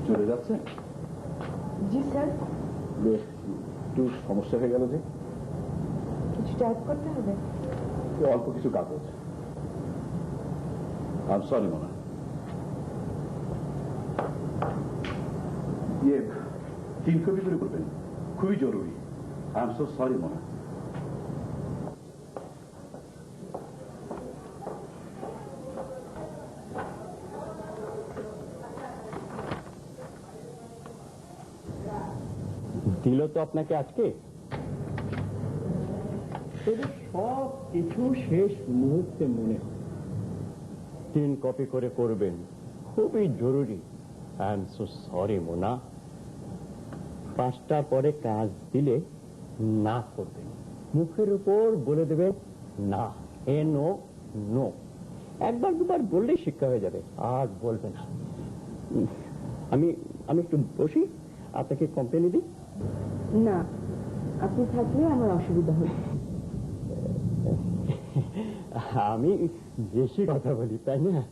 চলে যাচ্ছে? জি স্যার। একটু সমস্যা হয়ে গেল যে? কিছু টাইপ করতে হবে? অল্প কিছু কাগজ। I am sorry Mona. 3 copy করে করবেন, খুবই জরুরি। I am so sorry Mona. দিল তো আপনাকে আজকে? সব কিছু শেষ মুহূর্তে মনে হয়। 3 কপি করে করবেন, খুবই জরুরি। I am so sorry Mona. 5টা পরে কাজ দিলে না করবেন, মুখের উপর বলে দেবেন না, নো নো। একবার দুবার বললেই শিক্ষা হয়ে যাবে, আর বলবে না। আমি একটু বসি, আপনাকে কোম্পানি দিই? না, আপনি থাকলে আমার অসুবিধা হবে। আমি বেশি কথা বলি, তাই না?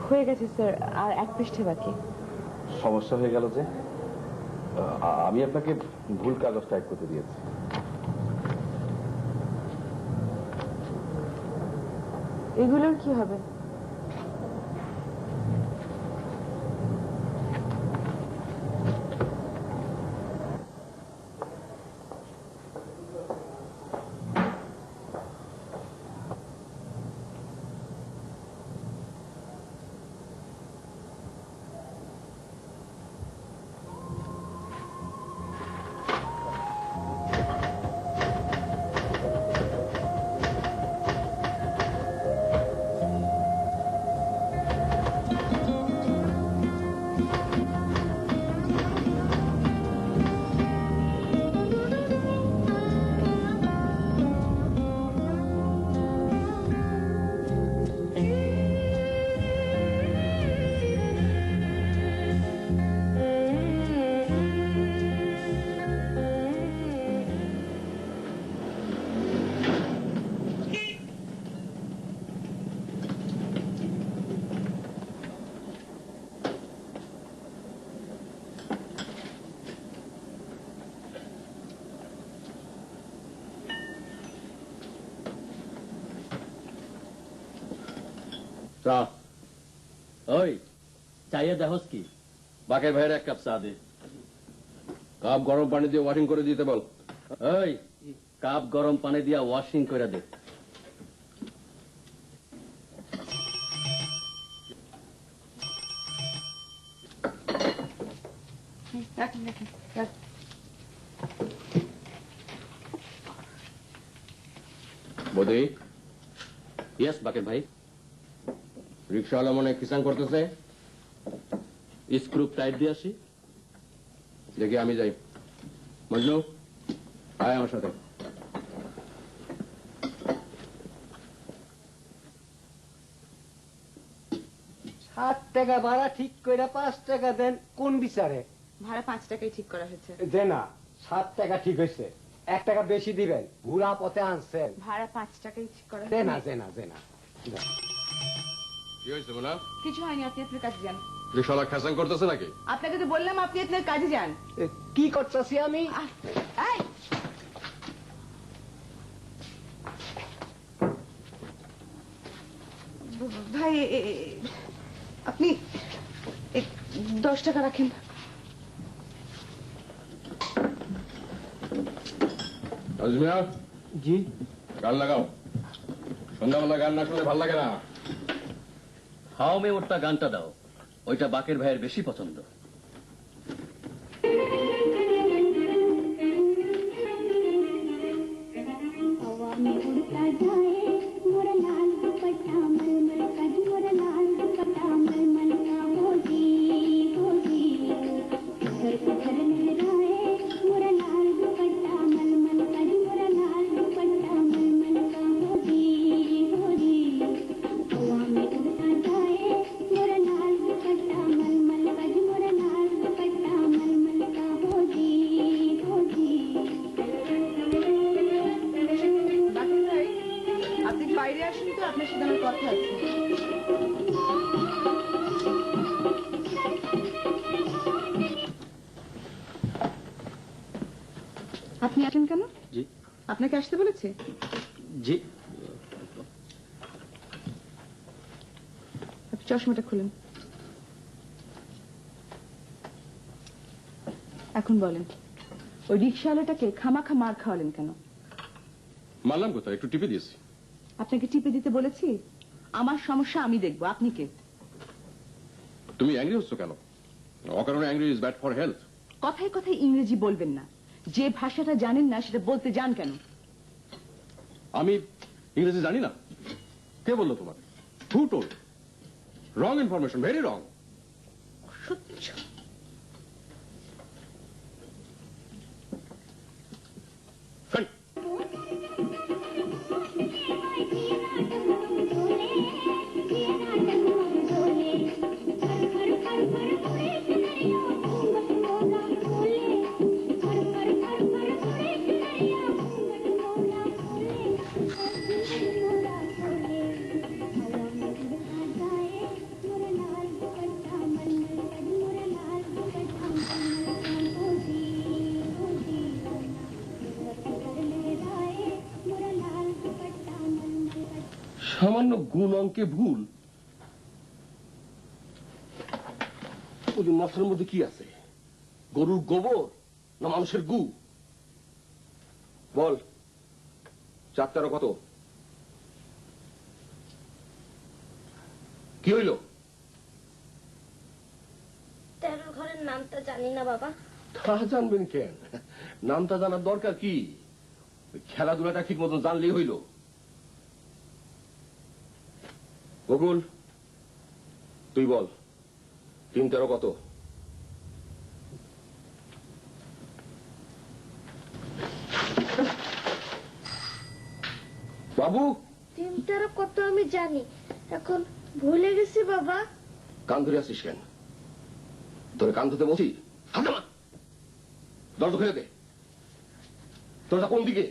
হয়ে গেছে স্যার, আর 1 পৃষ্ঠা বাকি। সমস্যা হয়ে গেল যে? আমি আপনাকে ভুল কাগজ টাইপ করতে দিয়েছি। এগুলোর কি হবে? ওই চাইয়া দেখোস কি? বাকের ভাইয়ের 1 কাপ চা দে। কাপ গরম পানি দিয়ে ওয়াশিং করে দিতে বল। ওই কাপ গরম পানি দিয়া ওয়াশিং করে দে। রাখেন রাখেন রাখেন। বৌদি, ইয়েস বাকের ভাই। রিক্সাওয়ালা মনে হয় কিসান করতেছে। স্ক্রু টাইট দিয়ে আসি। দেখি আমি যাই। মজনু, আয় আমার সাথে। ৳7 ভাড়া ঠিক করে ৳5 দেন কোন বিচারে? ভাড়া 5 টাকায় ঠিক করা হয়েছে। দে না, ৳7 ঠিক হয়েছে, ৳1 বেশি দিবেন, ঘুরা পথে আনছেন। ভাড়া 5 টাকায় ঠিক করা দে হয়েছে। না, দে না, দে না। কি হয়েছে মোনা? কিছু হয়নি, আপনি আপনার কাজে যান। রিক্সাওয়ালা খেসান করতেছে নাকি? আপনাকে তো বললাম আপনি আপনার কাজে যান। কি করতেছি আমি? এই! ভাই আপনি 10 টাকা রাখেন। আজমিয়া, জি, গান লাগাও। সন্ধ্যাবেলা গান না শুনলে ভাল লাগে না। হাও মে ওটা গানটা দাও, ওইটা বাকের ভাইয়ের বেশি পছন্দ। हवा में उड़ता जाए मोरा लाल दुपट्टा मलमल का जी मोरा लाल दुपट्टा मलमल का होगी घर घर लहराए मोरा लाल दुपट्टा मलमल का जी मोरा लाल दुपट्टा मलमल का होगी हवा में उड़ता जाए मोरा लाल दुपट्टा मलमल का जी मोरा लाल दुपट्टा मलमल का होगी বাকি ভাই, আপনি বাইরে আসুন তো, আপনার সাথে আমার কথা আছে। আপনি আসেন কেন? জি আপনাকে আসতে বলেছে? জি। আপনি চশমাটা খুলেন। এখন বলেন, ওই রিক্সাওয়ালাটাকে খামাখা মার খাওয়ালেন কেন? মারলাম কোথায়? একটু টিপে দিয়েছি। আপনাকে টিপে দিতে বলেছি? আমার সমস্যা আমি দেখবো, আপনি কে? তুমি অ্যাংরি হচ্ছ কেন? অকারণে angry is bad for health. কথায় কথায় ইংরেজি বলবেন না। যে ভাষাটা জানেন না সেটা বলতে যান কেন? আমি ইংরেজি জানি না? কে বললো তোমাকে? হু told? Wrong information, very wrong. সহ্য। সামান্য গুণ অঙ্কে ভুল। ওই মাছের মধ্যে কি আছে? গরুর গোবর না মানুষের গু? বল, 4 কত? কি হইল? 13 ঘরের নামটা জানি না বাবা। তা জানবেন কেন? নামটা জানার দরকার কি? খেলাধুলাটা ঠিক মতো জানলেই হইল। বকুল, তুই বল, 3-13 কত? বাবু, 3-13 কত আমি জানি, এখন ভুলে গেছি বাবা। কান ধরে আসিস কেন? তোর কান ধরতে বলছি? হাত নামা। দরজা খুলে দে। দরজা কোন দিকে?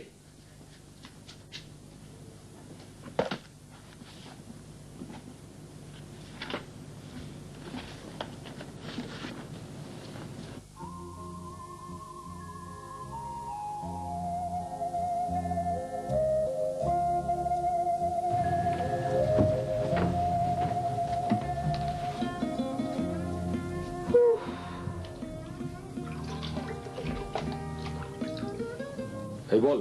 এই বল,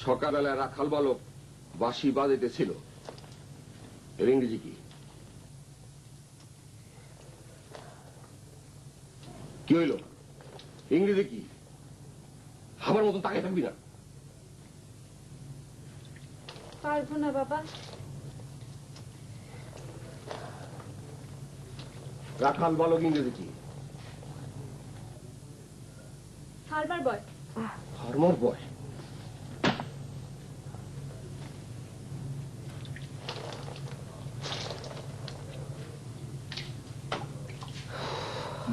সকালবেলা রাখাল বালক বাঁশি বাজাইতেছিল, এর ইংরেজি কি? কি হইল? ইংরেজি কি? আমার মতন তাকিয়ে থাকবি না। পারবো না বাবা। রাখাল বালক ইংরেজি কি? ফার্মার বয়। ফার্মার বয়।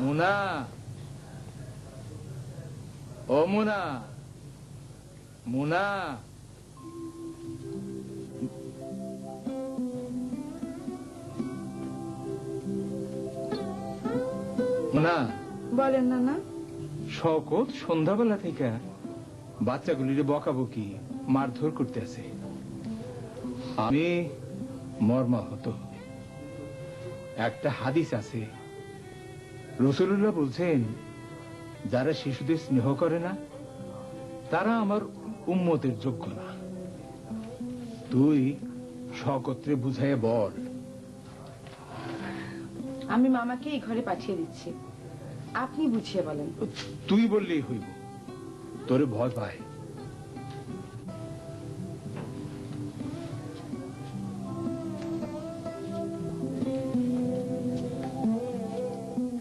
মুনা, ও মুনা, মুনা, মুনা। বলেন না না। শওকত সন্ধ্যাবেলা থেকে বাচ্চাগুলির বকাবকি মারধর করতে আছে। আমি মর্মাহত। একটা হাদিস আছে, রাসূলুল্লাহ বলছেন, যারা শিশুদের স্নেহ করে না তারা আমার উম্মতের যোগ্য না। তুই শওকতরে বুঝাইয়া বল। আমি মামাকে এই ঘরে পাঠিয়ে দিচ্ছি, আপনি বুঝিয়ে বলেন। তুই বললেই হইব, তোরে ভয় পায়।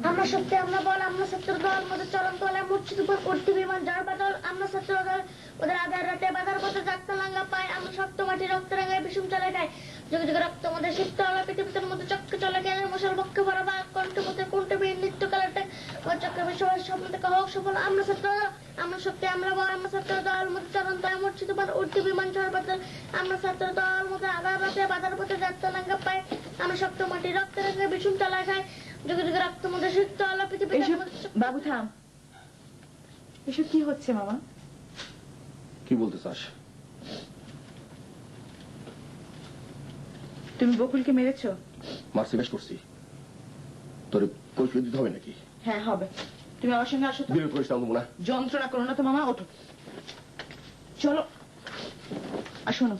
আমরা সত্যি আমরা বল, আমরা ছাত্র দল মধ্যে চরম তলায় মসজিদ উপর উঠতি বিমান যার বাদল, আমরা ছাত্র দল ওদের আধার রাতে বাধার পথে যাত্রা লাঙ্গা পায়, আমরা শক্ত মাটি রক্ত রাঙায় বিষম চলে খাই, যুগে যুগে রক্ত মধ্যে সিদ্ধ হলো পৃথিবীর মধ্যে চক্কে চলে গেলে মশাল বক্ষে ভরা বা কণ্ঠ মধ্যে কণ্ঠ বীর নৃত্য কালারটা চক্রে সবাই স্বপ্ন থেকে হোক সফল। আমরা ছাত্র দল, আমরা সত্যি আমরা বল, আমরা ছাত্র দল মধ্যে চরম তলায় মসজিদ উপর উঠতি বিমান যার বাদল, আমরা ছাত্র দল মধ্যে আধার রাতে বাধার পথে যাত্রা লাঙ্গা পায়, আমরা শক্ত মাটি রক্ত রাঙায় বিষম চলে খাই, যুগে যুগে রক্ত মধ্যে সিদ্ধ হলো পৃথিবীর বাবু থাম, এসব কি হচ্ছে মামা? কি বলতে চাস? তুমি বকুলকে মেরেছো? মারছি, বেশ করছি। তোর কৈফিয়ত দিতে হবে নাকি? হ্যাঁ হবে। তুমি আমার সঙ্গে আসো তো। বিরোধ করিস না মুনা। যন্ত্রণা করো না তো মামা, ওঠো চলো। আর শোনো,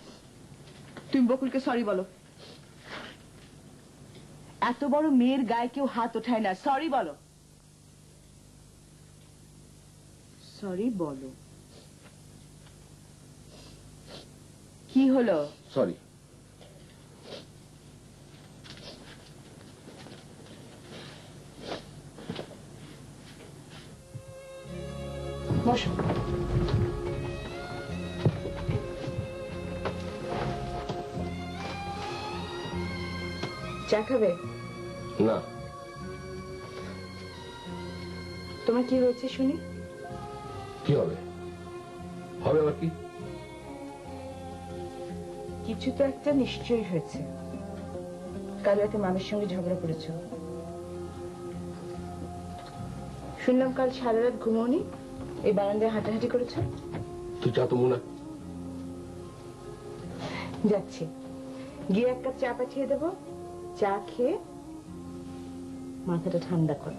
তুমি বকুলকে সরি বলো। এত বড় মেয়ের গায়ে কেউ হাত ওঠায় না, সরি বলো। সরি বলো। কি হলো? সরি। বসো। চা খাবে? না। তোমার কি হয়েছে শুনি? কি হবে? হবে আবার কি? কিছু তো একটা নিশ্চয়ই হয়েছে। কাল রাতে মামির সঙ্গে ঝগড়া করেছো। শুনলাম কাল সারা রাত ঘুমোনি, এই বারান্দায় হাঁটাহাঁটি করেছো। তুই চা তো মুনা। যাচ্ছি, গিয়ে এক কাপ চা পাঠিয়ে দেবো, চা খেয়ে মাথাটা ঠান্ডা কর।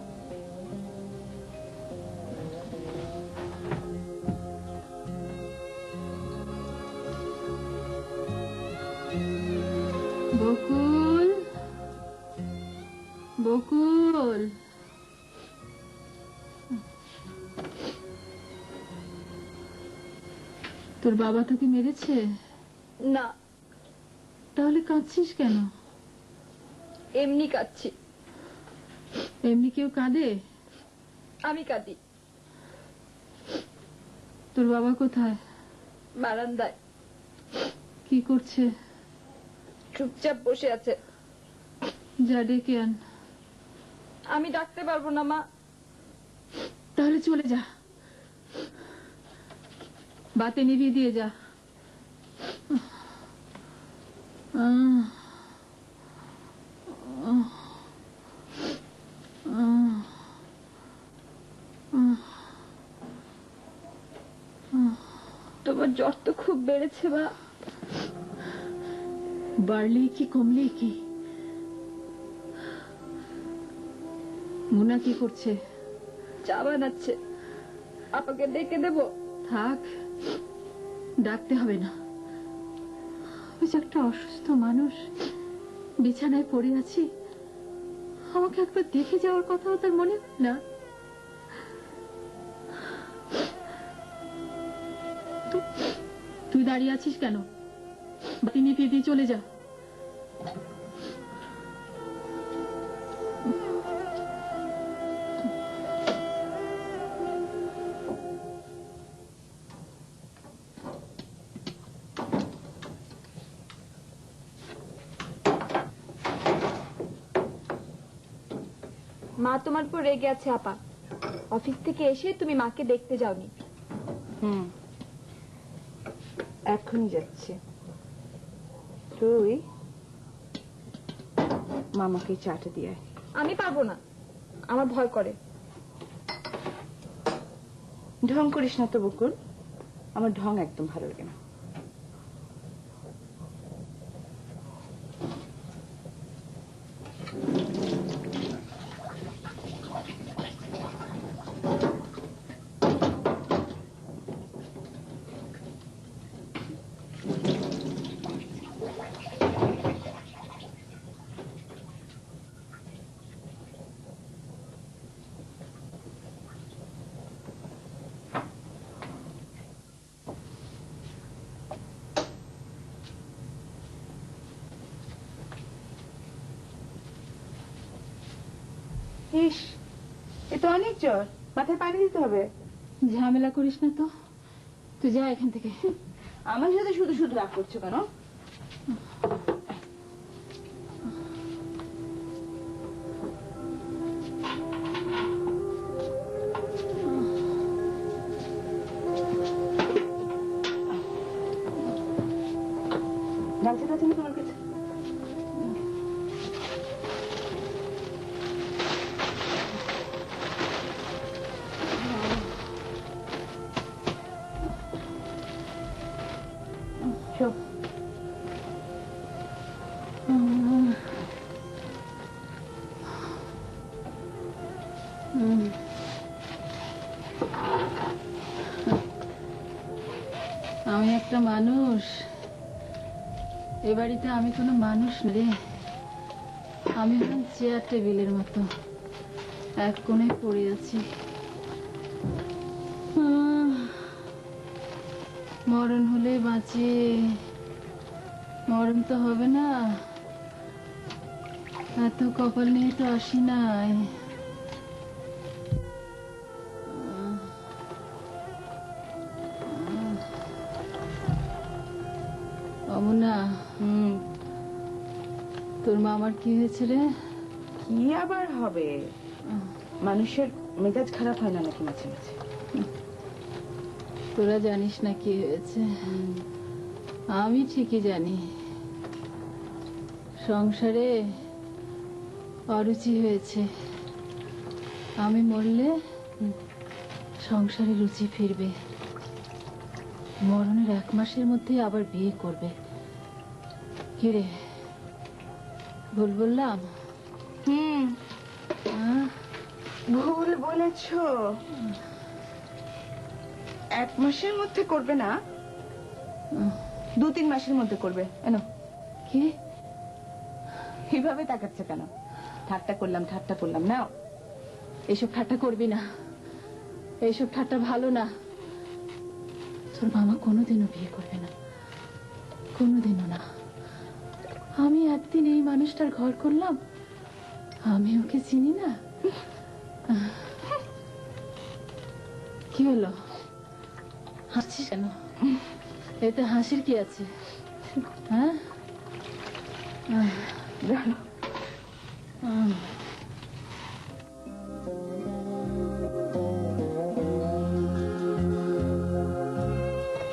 বকুল, বকুল, তোর বাবা তোকে মেরেছে? না। তাহলে কাঁদছিস কেন? এমনি কাঁদছি। এমনি কেউ কাঁদে? আমি কাঁদি। তোর বাবা কোথায়? বারান্দায়। কি করছে? চুপচাপ বসে আছে। যা ডেকে আন। আমি ডাকতে পারবো না মা। তাহলে চলে যা, বাতি নিভিয়ে দিয়ে যা। তোমার জ্বর তো খুব বেড়েছে মা। বাড়লে কি কমলে কি? মুনা কি করছে? চা বানাচ্ছে। আপাকে ডেকে দেবো? থাক, ডাকতে হবে না। ওই যে একটা অসুস্থ মানুষ বিছানায় পড়ে আছি, আমাকে একবার দেখে যাওয়ার কথাও তার মনে হয় না। তুই দাঁড়িয়ে আছিস কেন? বাতি নিভিয়ে দিয়ে চলে যা। মা তোমার উপর রেগে আছে আপা। অফিস থেকে এসে তুমি মাকে দেখতে যাওনি। এখনই যাচ্ছে। তুই মামাকে চাটা দিয়ে আয়। আমি পারবো না, আমার ভয় করে। ঢং করিস না তো বকুল, আমার ঢং একদম ভালো লাগে না। ইস, এ তো অনেক জ্বর, মাথায় পানি দিতে হবে। ঝামেলা করিস না তো, তুই যা এখান থেকে। আমার সাথে শুধু শুধু রাগ করছো কেন? গামছাটা আছে না তোমার কাছে? শো। আমি একটা মানুষ, এ বাড়িতে আমি কোনো মানুষ রে। আমি হলাম চেয়ার টেবিলের মতো, এক কোণে পড়ে আছি। মরণ হলে বাঁচি, মরণ তো হবে না। এত কপাল নিয়ে তো আসি নাই। অমনা, তোর মামার কি হয়েছে রে? কি আবার হবে? মানুষের মেজাজ খারাপ হয় না নাকি মাঝে মাঝে? তোরা জানিস না কি হয়েছে? আমি ঠিকই জানি। সংসারে অরুচি হয়েছে। আমি মরলে সংসারে রুচি ফিরবে। মরণের 1 মাসের মধ্যে আবার বিয়ে করবে। কি রে, ভুল বললাম? ভুল বলেছ। 1 মাসের মধ্যে করবে না, 2-3 মাসের মধ্যে করবে। এনো। কি কিভাবে তাকাচ্ছে কেন? ঠাট্টা করলাম নাও। এইসব ঠাট্টা করবি না, এইসব ঠাট্টা ভালো না। তোর মামা কোনোদিনও বিয়ে করবে না, কোনোদিনও না। আমি একদিন এই মানুষটার ঘর করলাম, আমি ওকে চিনি না। কি হলো, হাসছিস কেন? এতে হাসির কি আছে? হ্যাঁ, জানো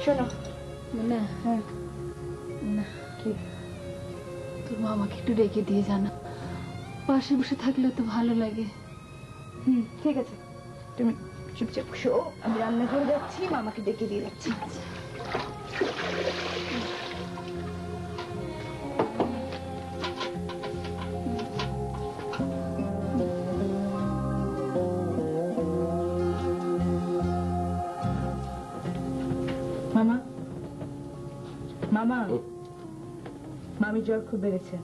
শোনো না, না, কি তোর মামাকে একটু ডেকে দিয়ে জানা, পাশে বসে থাকলে তো ভালো লাগে। ঠিক আছে, তুমি চুপচাপ শো, আমি রান্না করে যাচ্ছি, মামাকে ডেকে দিয়ে যাচ্ছি। মামা, মামা, মামি জ্বর খুব বেড়েছে।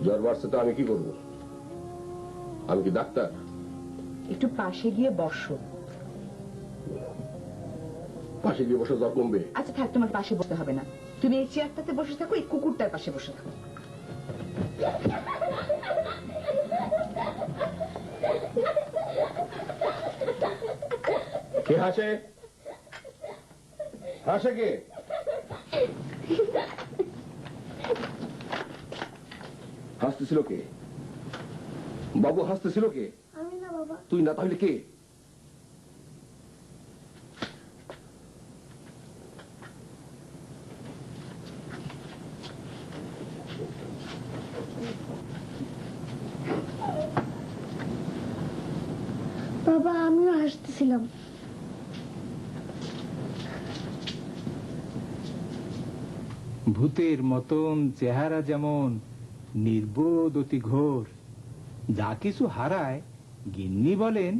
জ্বর বাড়ছে তো আমি কি করব? আমি কি ডাক্তার? একটু পাশে গিয়ে বসো। পাশে গিয়ে বসে জ্বর কমবে? আচ্ছা থাক, তোমার পাশে বসতে হবে না। তুমি এই চেয়ারটাতে বসে থাকো, এই কুকুরটার পাশে বসে থাকো। কে হাসে? হাসে কে? হাসতেছিল কে? বাবু হাসতেছিল কে? আমি না বাবা। তুই না তাহলে কে? বাবা আমিও হাসতেছিলাম। ভূতের মতন চেহারা যেমন নির্বোধ অতি ঘোর, যা কিছু হারায় গিন্নি বলেন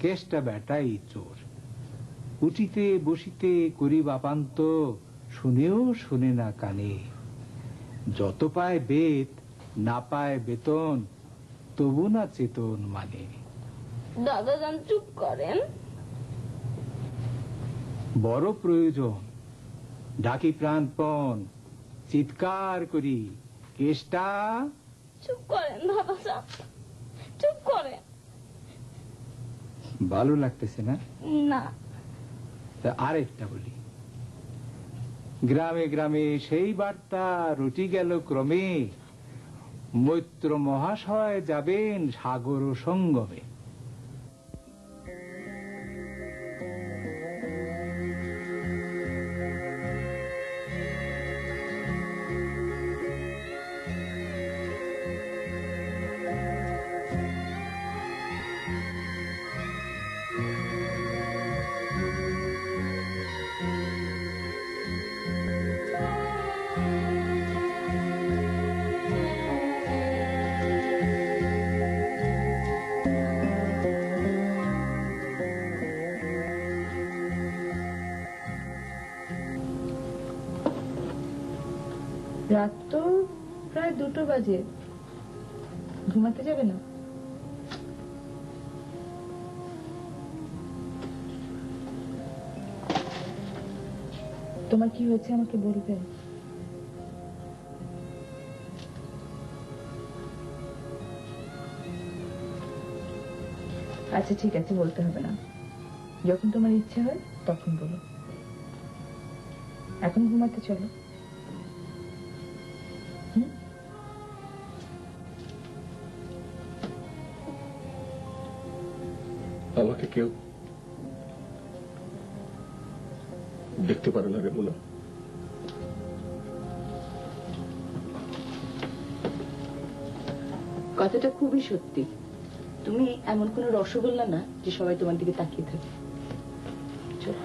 কেষ্টা বেটাই চোর। উঠিতে বসিতে করি বাপান্ত, শুনেও শুনে না কানে। যত পায় বেত না পায় বেতন, তবু না চেতন মানে। দাদা যান চুপ করেন। বড় প্রয়োজন ডাকি প্রাণপণ, চিৎকার করি কেষ্টা। চুপ করেন দাদা যান, চুপ করেন। ভালো লাগতেছে না? না। তা আরেকটা বলি, গ্রামে গ্রামে সেই বার্তা রুটি গেল ক্রমে, মৈত্র মহাশয় যাবেন সাগর সঙ্গমে। রাত তো প্রায় 2টো বাজে, ঘুমাতে যাবে না? তোমার কি হয়েছে আমাকে বলবে? আচ্ছা ঠিক আছে, বলতে হবে না। যখন তোমার ইচ্ছে হয় তখন বলো। এখন ঘুমাতে চলো। আমাকে কেউ দেখতে পারে না রে মোনা। কথাটা খুবই সত্যি। তুমি এমন কোন রসগোল্লা না যে সবাই তোমার দিকে তাকিয়ে থাকে। চলো।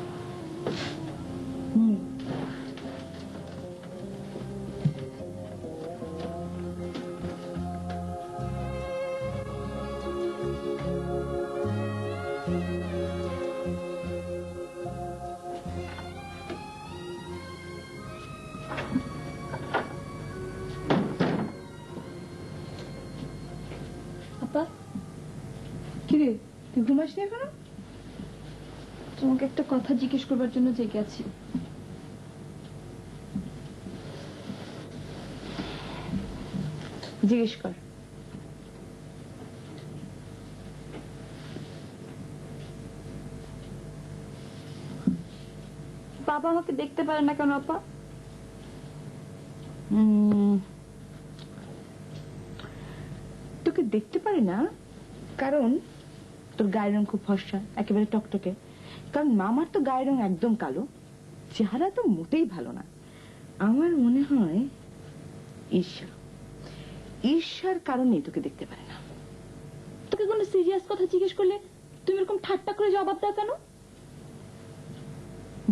আপা, কিরে, তুই ঘুমাসনি এখনো? তোমাকে একটা কথা জিজ্ঞেস করবার জন্য জেগে আছি। জিজ্ঞেস কর। বাবা আমাকে দেখতে পারে না কেন আপা? তোকে দেখতে পারে না কারণ তোর গায়ের রং খুব ফর্সা, একেবারে টকটকে। কারণ মামার তো গায়ের রং একদম কালো, চেহারা তো মোটেই ভালো না। আমার মনে হয় ঈর্ষার কারণে তোকে দেখতে পারে না। তোকে কোনো সিরিয়াস কথা জিজ্ঞেস করলে তুমি এরকম ঠাট্টা করে জবাব দাও কেন?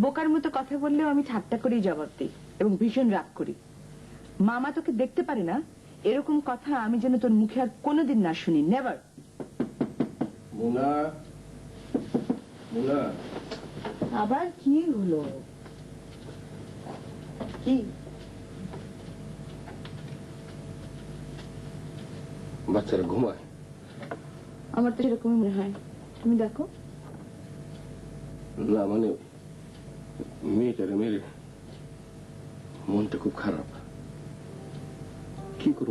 বোকার মতো কথা বললেও আমি ঠাট্টা করেই জবাব দিই এবং ভীষণ রাগ করি। মামা তোকে দেখতে পারে না এরকম কথা আমি যেন তোর মুখে আর কোনোদিন না শুনি। নেভার। মোনা, মোনা, আবার কি হলো? কি বাচ্চারা ঘুমায়। আমার তো সেরকমই মনে হয়, তুমি দেখো। না মানে মেয়েটারে মেরে মনটা খুব খারাপ। কি করবো